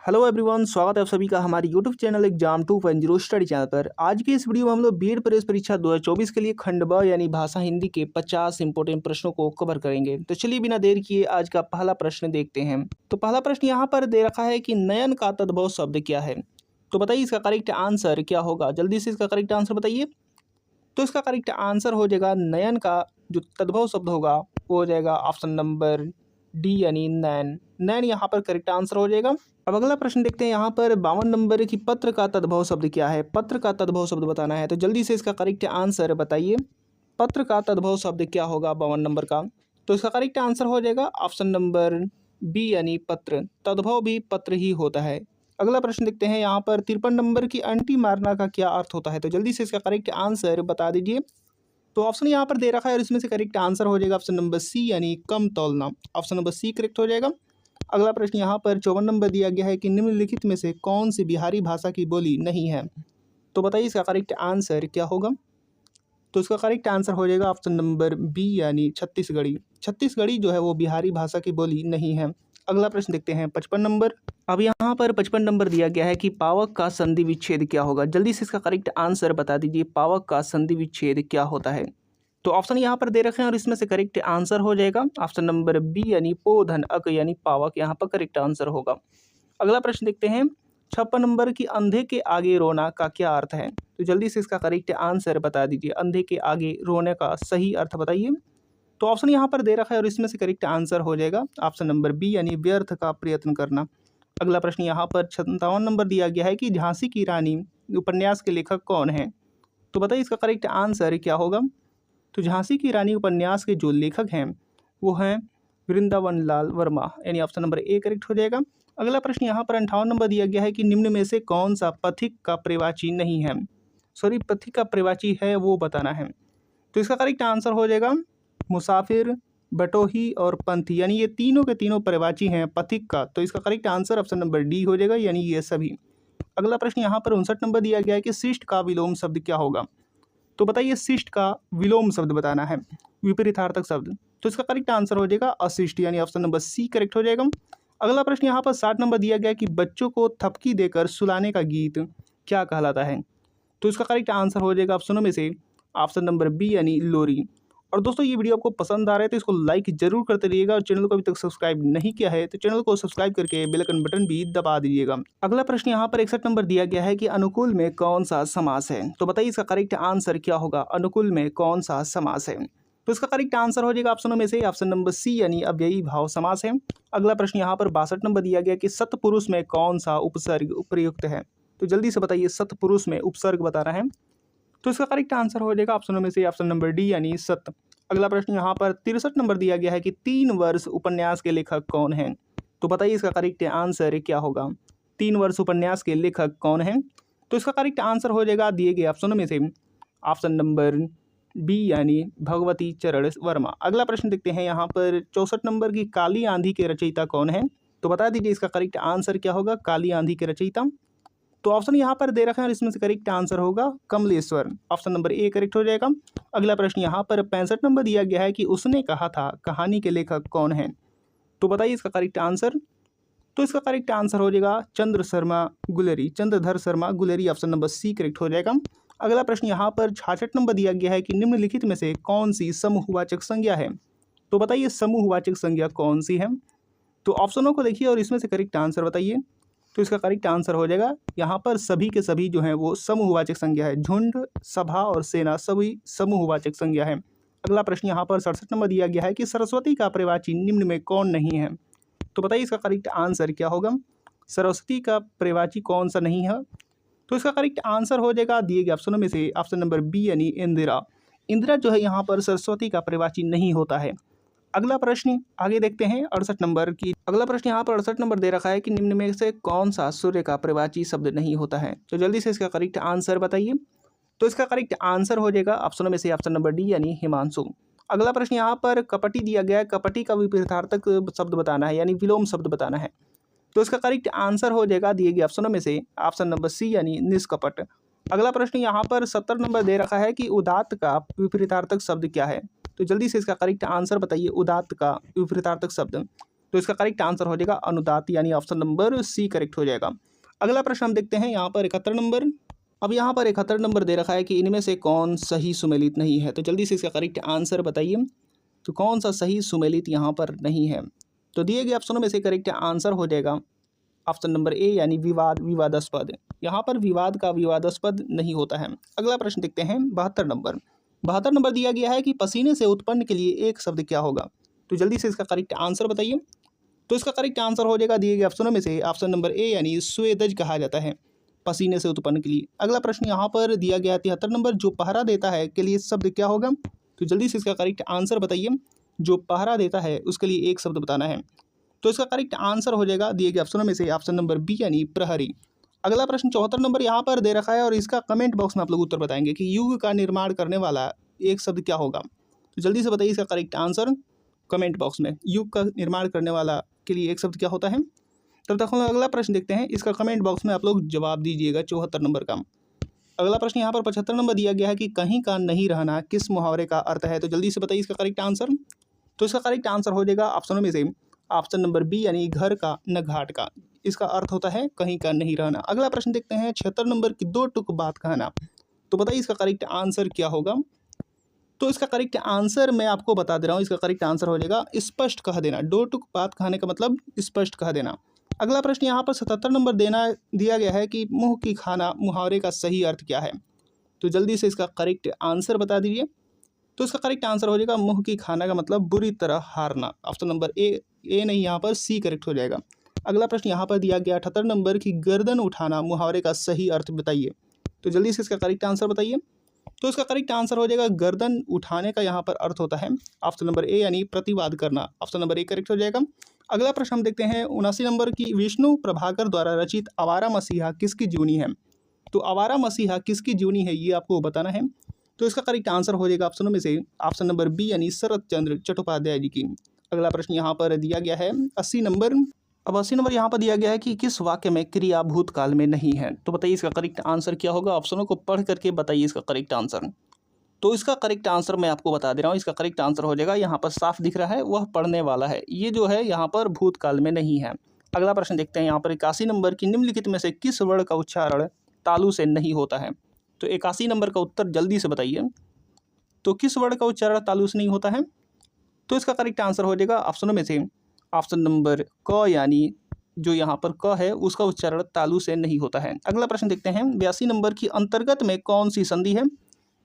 Hello everyone, स्वागत है आप सभी का हमारे YouTube channel exam 2.0 study channel पर। आज की इस वीडियो में हम लोग बीएड प्रवेश परीक्षा 2024 के लिए खंड ब यानी भाषा हिंदी के 50 इंपोर्टेंट प्रश्नों को कवर करेंगे। तो चलिए बिना देर किए आज का पहला प्रश्न देखते हैं। तो पहला प्रश्न यहाँ पर दे रखा है कि नयन का तद्भव शब्द क्या है। तो बताइए इसका करेक्ट आंसर क्या होगा, जल्दी से इसका करेक्ट आंसर बताइए। तो इसका करेक्ट आंसर हो जाएगा नयन का जो तद्भव शब्द होगा वो हो जाएगा ऑप्शन नंबर डी यानी नैन। नैन यहाँ पर करेक्ट आंसर हो जाएगा। अब अगला प्रश्न देखते हैं यहाँ पर 52 नंबर की पत्र का तद्भव शब्द क्या है। पत्र का तद्भव शब्द बताना है, तो जल्दी से इसका करेक्ट आंसर बताइए। पत्र का तद्भव शब्द क्या होगा 52 नंबर का। तो इसका करेक्ट आंसर हो जाएगा ऑप्शन नंबर बी यानी पत्र। तद्भव भी पत्र ही होता है। अगला प्रश्न देखते हैं यहाँ पर 53 नंबर की अंटी मारना का क्या अर्थ होता है। तो जल्दी से इसका करेक्ट आंसर बता दीजिए। तो ऑप्शन यहाँ पर दे रखा है और इसमें से करेक्ट आंसर हो जाएगा ऑप्शन नंबर सी यानी कम तौलना। ऑप्शन नंबर सी करेक्ट हो जाएगा। अगला प्रश्न यहाँ पर 54 नंबर दिया गया है कि निम्नलिखित में से कौन सी बिहारी भाषा की बोली नहीं है। तो बताइए इसका करेक्ट आंसर क्या होगा। तो इसका करेक्ट आंसर हो जाएगा ऑप्शन नंबर बी यानी छत्तीसगढ़ी। छत्तीसगढ़ी जो है वो बिहारी भाषा की बोली नहीं है। अगला प्रश्न देखते हैं 55 नंबर। अब यहाँ पर 55 नंबर दिया गया है कि पावक का संधि विच्छेद क्या होगा। जल्दी से इसका करेक्ट आंसर बता दीजिए। पावक का संधि विच्छेद क्या होता है। तो ऑप्शन यहाँ पर दे रखे हैं और इसमें से करेक्ट आंसर हो जाएगा ऑप्शन नंबर बी यानी पो धन अक यानी पावक यहाँ पर करेक्ट आंसर होगा। अगला प्रश्न देखते हैं 56 नंबर की अंधे के आगे रोना का क्या अर्थ है। तो जल्दी से इसका करेक्ट आंसर बता दीजिए। अंधे के आगे रोने का सही अर्थ बताइए। तो ऑप्शन यहाँ पर दे रखा है और इसमें से करेक्ट आंसर हो जाएगा ऑप्शन नंबर बी यानी व्यर्थ का प्रयत्न करना। अगला प्रश्न यहाँ पर 57 नंबर दिया गया है कि झांसी की रानी उपन्यास के लेखक कौन है। तो बताइए इसका करेक्ट आंसर क्या होगा। तो झांसी की रानी उपन्यास के जो लेखक हैं वो हैं वृंदावन लाल वर्मा यानी ऑप्शन नंबर ए करेक्ट हो जाएगा। अगला प्रश्न यहाँ पर 58 नंबर दिया गया है कि निम्न में से कौन सा पथिक का प्रवाची नहीं है। सॉरी, पथिक का प्रवाची है वो बताना है। तो इसका करेक्ट आंसर हो जाएगा मुसाफिर, बटोही और पंथी यानी ये तीनों के तीनों प्रवाची हैं पथिक का। तो इसका correct answer option number D हो जाएगा यानी ये सभी। अगला प्रश्न यहाँ पर 59 नंबर दिया गया है कि शिष्ट का विलोम शब्द क्या होगा। तो बताइए शिष्ट का विलोम शब्द बताना है, विपरीतार्थक शब्द। तो इसका करेक्ट आंसर हो जाएगा अशिष्ट यानी ऑप्शन नंबर सी करेक्ट हो जाएगा। अगला प्रश्न यहाँ पर 60 नंबर दिया गया कि बच्चों को थपकी देकर सुलाने का गीत क्या कहलाता है। तो इसका करेक्ट आंसर हो जाएगा ऑप्शनों में से ऑप्शन नंबर बी यानी लोरी। और दोस्तों ये वीडियो आपको पसंद आ रहा है तो इसको लाइक जरूर करते रहिएगा और चैनल को अभी तक सब्सक्राइब नहीं किया है तो चैनल को सब्सक्राइब करके बेल आइकन बटन भी दबा दीजिएगा। अगला प्रश्न यहाँ पर 61 नंबर दिया गया है कि अनुकूल में कौन सा समास है। तो बताइए इसका करेक्ट आंसर क्या होगा। अनुकूल में कौन सा समास है। तो इसका करेक्ट आंसर हो जाएगा ऑप्शनों में से ऑप्शन नंबर सी यानी अव्ययी भाव समास है। अगला प्रश्न यहाँ पर 62 नंबर दिया गया कि सत्पुरुष में कौन सा उपसर्ग प्रयुक्त है। तो जल्दी से बताइए सत्पुरुष में उपसर्ग बताना है। तो इसका करेक्ट आंसर हो जाएगा ऑप्शनों में से ऑप्शन नंबर डी यानी सत्य। अगला प्रश्न यहाँ पर 63 नंबर दिया गया है कि 3 वर्ष उपन्यास के लेखक कौन हैं। तो बताइए इसका करेक्ट आंसर क्या होगा। 3 वर्ष उपन्यास के लेखक कौन हैं। तो इसका करेक्ट आंसर हो जाएगा दिए गए ऑप्शनों में से ऑप्शन नंबर बी यानी भगवती चरण वर्मा। अगला प्रश्न देखते हैं यहाँ पर 64 नंबर की काली आंधी के रचयिता कौन है। तो बता दीजिए इसका करेक्ट आंसर क्या होगा। काली आंधी के रचयिता। तो ऑप्शन यहाँ पर दे रखा है और इसमें से करेक्ट आंसर होगा Kamleshwar. Option number A correct हो जाएगा। अगला प्रश्न यहाँ पर 65 नंबर दिया गया है कि उसने कहा था कहानी के लेखक कौन है। तो बताइए इसका करेक्ट आंसर। तो इसका करेक्ट आंसर हो जाएगा Chandra Sharma Guleri, Chandradhar Sharma Guleri. Option number C correct हो जाएगा। अगला प्रश्न यहाँ पर 66 नंबर दिया गया है कि निम्नलिखित में से कौन सी समूहवाचक संज्ञा है। तो बताइए समूहवाचक संज्ञा कौन सी है। तो ऑप्शनों को देखिए और इसमें से करेक्ट आंसर बताइए। तो इसका करेक्ट आंसर हो जाएगा यहाँ पर सभी के सभी जो हैं वो समूहवाचक संज्ञा है। झुंड, सभा और सेना सभी समूहवाचक संज्ञा है। अगला प्रश्न यहाँ पर 67 नंबर दिया गया है कि सरस्वती का प्रवाची निम्न में कौन नहीं है। तो बताइए इसका करेक्ट आंसर क्या होगा। सरस्वती का प्रवाची कौन सा नहीं है। तो इसका करेक्ट आंसर हो जाएगा दिए गए ऑप्शनों में से ऑप्शन नंबर बी यानी इंदिरा। इंदिरा जो है यहाँ पर सरस्वती का प्रवाची नहीं होता है। अगला प्रश्न आगे देखते हैं 68 नंबर की। अगला प्रश्न यहाँ पर 68 नंबर दे रखा है कि निम्न में से कौन सा सूर्य का प्रवाची शब्द नहीं होता है। तो जल्दी से इसका करेक्ट आंसर बताइए। तो इसका करेक्ट आंसर हो जाएगा ऑप्शनों में से ऑप्शन नंबर डी यानी हिमांशु। अगला प्रश्न यहाँ पर कपटी दिया गया है। कपटी का विपरीतार्थक शब्द बताना है यानी विलोम शब्द बताना है। तो इसका करेक्ट आंसर हो जाएगा दिए गए ऑप्शनों में से ऑप्शन नंबर सी यानी निष्कपट। अगला प्रश्न यहाँ पर 70 नंबर दे रखा है कि उदात्त का विपरीतार्थक शब्द क्या है। तो जल्दी से इसका करेक्ट आंसर बताइए। उदात्त का विपरीतार्थक शब्द। तो इसका करेक्ट आंसर हो जाएगा अनुदात, यानी ऑप्शन नंबर सी करेक्ट हो जाएगा। अगला प्रश्न हम देखते हैं यहाँ पर 71 नंबर। अब यहाँ पर 71 नंबर दे रखा है कि इनमें से कौन सही सुमेलित नहीं है। तो जल्दी से इसका करेक्ट आंसर बताइए, तो कौन सा सही सुमेलित यहाँ पर नहीं है। तो दिए गए ऑप्शनों में से करेक्ट आंसर हो जाएगा ऑप्शन नंबर ए, यानी विवाद, विवादास्पद। यहाँ पर विवाद का विवादास्पद नहीं होता है। अगला प्रश्न देखते हैं 72 नंबर। 72 नंबर दिया गया है कि पसीने से उत्पन्न के लिए एक शब्द क्या होगा। तो जल्दी से इसका करेक्ट आंसर बताइए। तो इसका करेक्ट आंसर हो जाएगा दिए गए ऑप्शनों में से ऑप्शन नंबर ए, यानी स्वेदज कहा जाता है पसीने से उत्पन्न के लिए। अगला प्रश्न यहाँ पर दिया गया 73 नंबर, जो पहरा देता है के लिए शब्द क्या होगा। तो जल्दी से इसका करेक्ट आंसर बताइए। जो पहरा देता है उसके लिए एक शब्द बताना है। तो इसका करेक्ट आंसर हो जाएगा दिए गए ऑप्शनों में से ऑप्शन नंबर बी, यानी प्रहरी। अगला प्रश्न 74 नंबर यहाँ पर दे रखा है और इसका कमेंट बॉक्स में आप लोग उत्तर बताएंगे कि युग का निर्माण करने वाला एक शब्द क्या होगा। तो जल्दी से बताइए इसका करेक्ट आंसर कमेंट बॉक्स में। युग का निर्माण करने वाला के लिए एक शब्द क्या होता है। तब तक हम अगला प्रश्न देखते हैं, इसका कमेंट बॉक्स में आप लोग जवाब दीजिएगा 74 नंबर का। अगला प्रश्न यहाँ पर 75 नंबर दिया गया है कि कहीं का नहीं रहना किस मुहावरे का अर्थ है। तो जल्दी से बताइए इसका करेक्ट आंसर। तो इसका करेक्ट आंसर हो जाएगा ऑप्शनों में से ऑप्शन नंबर बी, यानी घर का न घाट का। इसका अर्थ होता है कहीं का नहीं रहना। अगला प्रश्न देखते हैं 76 नंबर की दो टुक बात कहना। तो बताइए इसका करेक्ट आंसर क्या होगा। तो इसका करेक्ट आंसर मैं आपको बता दे रहा हूँ। इसका करेक्ट आंसर हो जाएगा स्पष्ट कह देना। दो टुक बात कहने का मतलब स्पष्ट कह देना। अगला प्रश्न यहाँ पर 77 नंबर दिया गया है कि मुँह की खाना मुहावरे का सही अर्थ क्या है। तो जल्दी से इसका करेक्ट आंसर बता दीजिए। तो इसका करेक्ट आंसर हो जाएगा मुँह की खाना का मतलब बुरी तरह हारना। ऑप्शन नंबर ए नहीं, यहाँ पर सी करेक्ट हो जाएगा। अगला प्रश्न यहाँ पर दिया गया 78 नंबर की गर्दन उठाना मुहावरे का सही अर्थ बताइए। तो जल्दी से इसका करेक्ट आंसर बताइए। तो इसका करेक्ट आंसर हो जाएगा गर्दन उठाने का यहाँ पर अर्थ होता है ऑप्शन नंबर ए, यानी प्रतिवाद करना। ऑप्शन नंबर ए करेक्ट हो जाएगा। अगला प्रश्न हम देखते हैं 79 नंबर की विष्णु प्रभाकर द्वारा रचित आवारा मसीहा किसकी जीवनी है। तो आवारा मसीहा किसकी जीवनी है ये आपको बताना है। तो इसका करेक्ट आंसर हो जाएगा ऑप्शनों में से ऑप्शन नंबर बी, यानी शरत चंद्र चट्टोपाध्याय जी की। अगला प्रश्न यहाँ पर दिया गया है 80 नंबर। अब 80 नंबर यहाँ पर दिया गया है कि किस वाक्य में क्रिया भूतकाल में नहीं है। तो बताइए इसका करेक्ट आंसर क्या होगा। ऑप्शनों को पढ़ करके बताइए इसका करेक्ट आंसर। तो इसका करेक्ट आंसर मैं आपको बता दे रहा हूँ। इसका करेक्ट आंसर हो जाएगा, यहाँ पर साफ दिख रहा है, वह पढ़ने वाला है। ये जो है यहाँ पर भूतकाल में नहीं है। अगला प्रश्न देखते हैं यहाँ पर 81 नंबर की निम्नलिखित में से किस वर्ण का उच्चारण तालु से नहीं होता है। तो 81 नंबर का उत्तर जल्दी से बताइए। तो किस वर्ण का उच्चारण तालु से नहीं होता है। तो इसका करेक्ट आंसर हो जाएगा ऑप्शनों में से ऑप्शन नंबर क, यानी जो यहाँ पर क है उसका उच्चारण तालु से नहीं होता है। अगला प्रश्न देखते हैं 82 नंबर की अंतर्गत में कौन सी संधि है।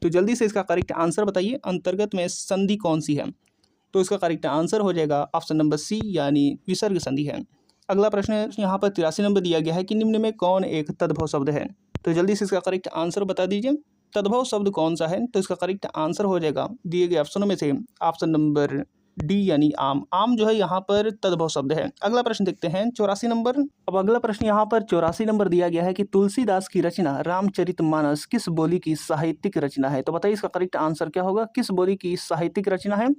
तो जल्दी से इसका करेक्ट आंसर बताइए, अंतर्गत में संधि कौन सी है। तो इसका करेक्ट आंसर हो जाएगा ऑप्शन नंबर सी, यानी विसर्ग संधि है। अगला प्रश्न यहाँ पर 83 नंबर दिया गया है कि निम्न में कौन एक तद्भव शब्द है। तो जल्दी से इसका करेक्ट आंसर बता दीजिए। तद्भव शब्द कौन सा है। तो इसका करेक्ट आंसर हो जाएगा दिए गए ऑप्शनों में से ऑप्शन नंबर डी, यानी आम। आम जो है यहाँ पर तद्भव शब्द है। अगला प्रश्न देखते हैं 84 नंबर। अब अगला प्रश्न यहाँ पर 84 नंबर दिया गया है कि तुलसीदास की रचना रामचरितमानस किस बोली की साहित्यिक रचना है। तो बताइए इसका करेक्ट आंसर क्या होगा। किस बोली की साहित्यिक रचना है।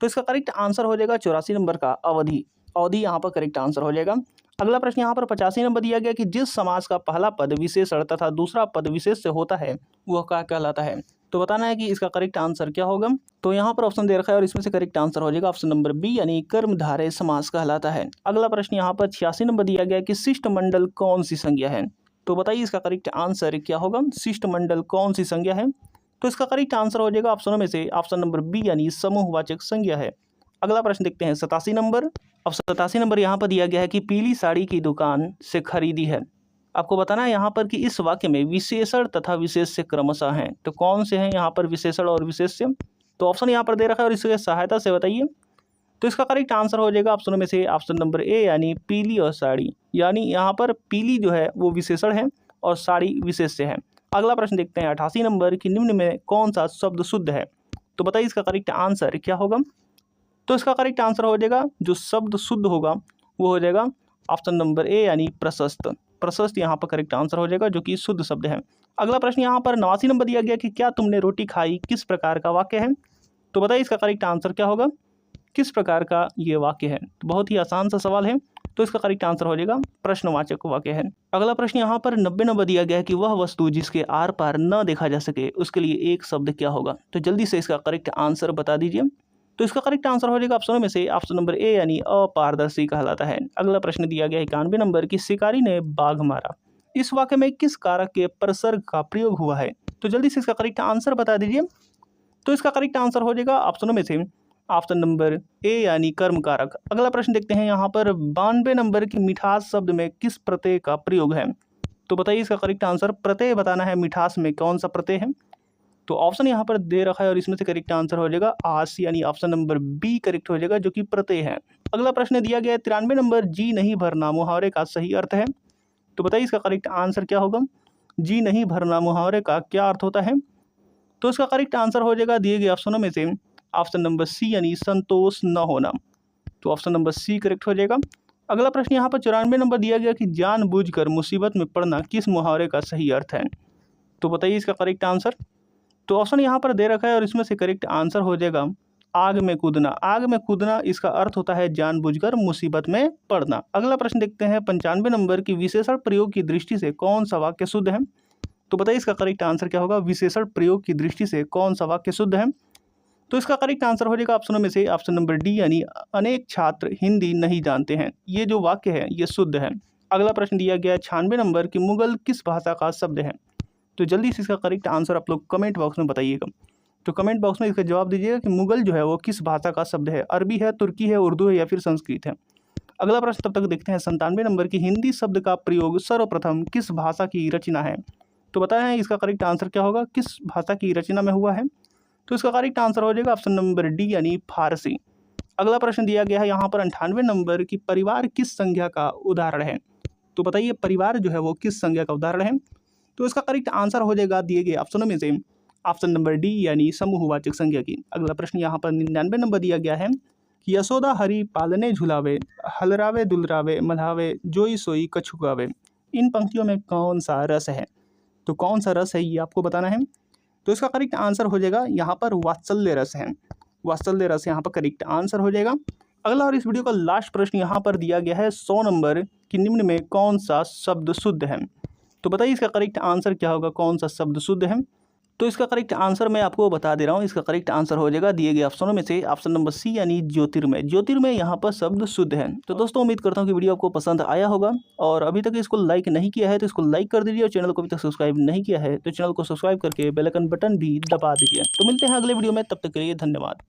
तो इसका करेक्ट आंसर हो जाएगा 84 नंबर का अवधि। अवधि यहाँ पर करेक्ट आंसर हो जाएगा। अगला प्रश्न यहाँ पर 85 नंबर दिया गया कि जिस समास का पहला पद विशेषण तथा दूसरा पद विशेष से होता है वह क्या कहलाता है। तो बताना है कि इसका करेक्ट आंसर क्या होगा। तो यहाँ पर ऑप्शन दे रखा है और इसमें से करेक्ट आंसर हो जाएगा ऑप्शन नंबर बी, यानी कर्मधारय समास कहलाता है। अगला प्रश्न यहाँ पर 86 नंबर दिया गया कि शिष्टमंडल कौन सी संज्ञा है। तो बताइए इसका करेक्ट आंसर क्या होगा। शिष्टमंडल कौन सी संज्ञा है। तो इसका करेक्ट आंसर हो जाएगा ऑप्शनों में से ऑप्शन नंबर बी, यानी समूहवाचक संज्ञा है। अगला प्रश्न देखते हैं 87 नंबर। अब 87 नंबर यहाँ पर दिया गया है कि पीली साड़ी की दुकान से खरीदी है। आपको बताना है यहाँ पर कि इस वाक्य में विशेषण तथा विशेष्य क्रमशः हैं। तो कौन से हैं यहाँ पर विशेषण और विशेष्य। तो ऑप्शन यहाँ पर दे रखा है और इसकी सहायता से बताइए। तो इसका करेक्ट आंसर हो जाएगा ऑप्शनों में से ऑप्शन नंबर ए, यानी पीली और साड़ी। यानी यहाँ पर पीली जो है वो विशेषण है और साड़ी विशेष्य है। अगला प्रश्न देखते हैं 88 नंबर की निम्न में कौन सा शब्द शुद्ध है। तो बताइए इसका करेक्ट आंसर क्या होगा। तो इसका करेक्ट आंसर हो जाएगा जो शब्द शुद्ध होगा वो हो जाएगा ऑप्शन नंबर ए, यानी प्रशस्त। प्रशस्त यहाँ पर करेक्ट आंसर हो जाएगा जो कि शुद्ध शब्द है। अगला प्रश्न यहाँ पर 89 नंबर दिया गया कि क्या तुमने रोटी खाई किस प्रकार का वाक्य है। तो बताइए इसका करेक्ट आंसर क्या होगा। किस प्रकार का ये वाक्य है। तो बहुत ही आसान सा सवाल है। तो इसका करेक्ट आंसर हो जाएगा प्रश्नवाचक वाक्य है। अगला प्रश्न यहाँ पर 90 नंबर दिया गया है कि वह वस्तु जिसके आर पार न देखा जा सके उसके लिए एक शब्द क्या होगा। तो जल्दी से इसका करेक्ट आंसर बता दीजिए। तो इसका करेक्ट आंसर हो जाएगा ऑप्शनों में से ऑप्शन नंबर ए यानी अपारदर्शी कहलाता है। अगला प्रश्न दिया गया 91 नंबर की शिकारी ने बाघ मारा, इस वाक्य में किस कारक के प्रसर्ग का प्रयोग हुआ है? तो जल्दी से इसका करेक्ट आंसर बता दीजिए। तो इसका करेक्ट आंसर हो जाएगा ऑप्शनों में से ऑप्शन नंबर ए यानी कर्म कारक। अगला प्रश्न देखते हैं यहाँ पर 92 नंबर की मिठास शब्द में किस प्रत्यय का प्रयोग है? तो बताइए इसका करेक्ट आंसर। प्रत्यय बताना है, मिठास में कौन सा प्रत्यय है? तो ऑप्शन यहाँ पर दे रखा है और इसमें से करेक्ट आंसर हो जाएगा आस यानी ऑप्शन नंबर बी करेक्ट हो जाएगा, जो कि प्रत्यय है। अगला प्रश्न दिया गया है 93 नंबर जी नहीं भरना मुहावरे का सही अर्थ है। तो बताइए इसका करेक्ट आंसर क्या होगा? जी नहीं भरना मुहावरे का क्या अर्थ होता है? तो इसका करेक्ट आंसर हो जाएगा दिए गए ऑप्शनों में से ऑप्शन नंबर सी यानी संतोष न होना। तो ऑप्शन नंबर सी करेक्ट हो जाएगा। अगला प्रश्न यहाँ पर 94 नंबर दिया गया कि जानबूझकर मुसीबत में पड़ना किस मुहावरे का सही अर्थ है? तो बताइए इसका करेक्ट आंसर। तो ऑप्शन यहाँ पर दे रखा है और इसमें से करेक्ट आंसर हो जाएगा आग में कूदना। आग में कूदना इसका अर्थ होता है जानबूझकर मुसीबत में पड़ना। अगला प्रश्न देखते हैं 95 नंबर की विशेषण प्रयोग की दृष्टि से कौन सा वाक्य शुद्ध है? तो बताइए इसका करेक्ट आंसर क्या होगा? विशेषण प्रयोग की दृष्टि से कौन सा वाक्य शुद्ध है? तो इसका करेक्ट आंसर हो जाएगा ऑप्शनों में से ऑप्शन नंबर डी यानी अनेक छात्र हिंदी नहीं जानते हैं। ये जो वाक्य है ये शुद्ध है। अगला प्रश्न दिया गया 96 नंबर की मुगल किस भाषा का शब्द है? तो जल्दी से इसका करेक्ट आंसर आप लोग कमेंट बॉक्स में बताइएगा। तो कमेंट बॉक्स में इसका जवाब दीजिएगा कि मुगल जो है वो किस भाषा का शब्द है? अरबी है, तुर्की है, उर्दू है या फिर संस्कृत है? अगला प्रश्न तब तक देखते हैं 97 नंबर की हिंदी शब्द का प्रयोग सर्वप्रथम किस भाषा की रचना है? तो बताएं इसका करेक्ट आंसर क्या होगा? किस भाषा की रचना में हुआ है? तो इसका करेक्ट आंसर हो जाएगा ऑप्शन नंबर डी यानी फारसी। अगला प्रश्न दिया गया है यहाँ पर 98 नंबर की परिवार किस संज्ञा का उदाहरण है? तो बताइए परिवार जो है वो किस संज्ञा का उदाहरण है? तो इसका करेक्ट आंसर हो जाएगा दिए गए ऑप्शनों में से ऑप्शन नंबर डी यानी समूहवाचक संज्ञा की। अगला प्रश्न यहाँ पर 99 नंबर दिया गया है कि यशोदा हरि पालने झुलावे, हलरावे दुलरावे मल्हावे, जोई सोई कछुकावे, इन पंक्तियों में कौन सा रस है? तो कौन सा रस है ये आपको बताना है। तो इसका करेक्ट आंसर हो जाएगा यहाँ पर वात्सल्य रस है। वात्सल्य रस यहाँ पर करेक्ट आंसर हो जाएगा। अगला और इस वीडियो का लास्ट प्रश्न यहाँ पर दिया गया है 100 नंबर की निम्न में कौन सा शब्द शुद्ध है? तो बताइए इसका करेक्ट आंसर क्या होगा? कौन सा शब्द शुद्ध है? तो इसका करेक्ट आंसर मैं आपको बता दे रहा हूँ। इसका करेक्ट आंसर हो जाएगा दिए गए ऑप्शनों में से ऑप्शन नंबर सी यानी ज्योतिर्मय। ज्योतिर्मय यहाँ पर शब्द शुद्ध है। तो दोस्तों उम्मीद करता हूँ कि वीडियो आपको पसंद आया होगा और अभी तक इसको लाइक नहीं किया है तो इसको लाइक कर दीजिए और चैनल को अभी तक सब्सक्राइब नहीं किया है तो चैनल को सब्सक्राइब करके बेल आइकन बटन भी दबा दीजिए। तो मिलते हैं अगले वीडियो में, तब तक के लिए धन्यवाद।